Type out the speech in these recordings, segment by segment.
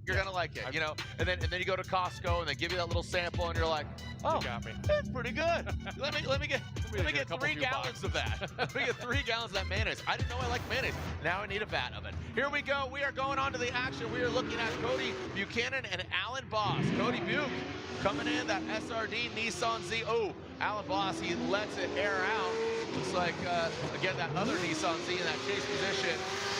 You're gonna like it, you know. And then you go to Costco and they give you that little sample, and you're like, oh, You got me. that's pretty good. let me get get a couple 3 few gallons of that. Let me get 3 gallons of that mayonnaise. I didn't know I liked mayonnaise. Now I need a vat of it. Here we go. We are going on to the action. We are looking at Cody Buchanan and Alan Boss. Cody Buke coming in, that SRD Nissan Z. Oh, Alan Boss, he lets it air out. Looks like, again, that other Nissan Z in that chase position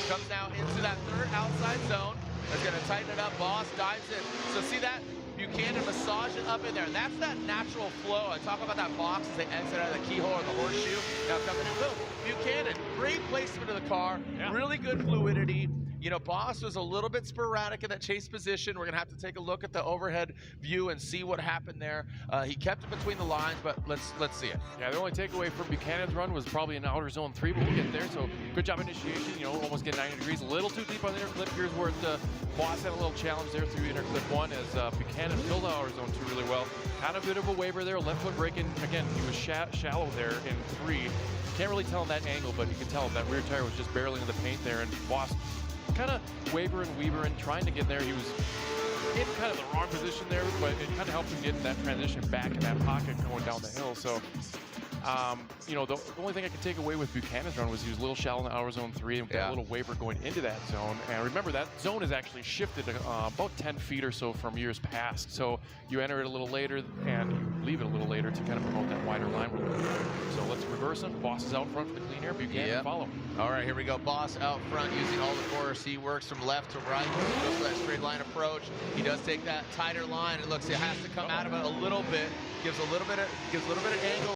comes now into that third outside zone. That's going to tighten it up. Boss dives in. So see that? Buchanan massage it up in there. That's that natural flow. I talk about that box as they exit out of the keyhole or the horseshoe. Now coming in, boom. Buchanan, great placement of the car. Yeah. Really good fluidity. You know, Boss was a little bit sporadic in that chase position. We're going to have to take a look at the overhead view and see what happened there. He kept it between the lines, but let's see it. Yeah, the only takeaway from Buchanan's run was probably in outer zone 3, but we'll get there. So good job initiation, you know, almost get 90 degrees. A little too deep on the inner clip. Here's where Boss had a little challenge there through inner clip 1 as Buchanan filled outer zone 2 really well. Had a bit of a waver there, left foot braking. Again, he was shallow there in 3. Can't really tell in that angle, but you can tell that rear tire was just barely in the paint there, and Boss kind of wavering, weavering, trying to get there. He was in kind of the wrong position there, but it kind of helped him get in that transition back in that pocket going down the hill. So, you know, the only thing I could take away with Buchanan's run was he was a little shallow in the outer zone 3 and got a little waver going into that zone. And remember, that zone is actually shifted about 10 feet or so from years past. So you enter it a little later and you leave it a little later to kind of promote that wider line. So let's reverse him. Boss is out front for the clean air. Buchanan follow. All right, here we go. Boss out front using all the force. He works from left to right. Goes for that straight line approach. He does take that tighter line. It looks, it has to come out of it a little bit. Gives a little bit of angle.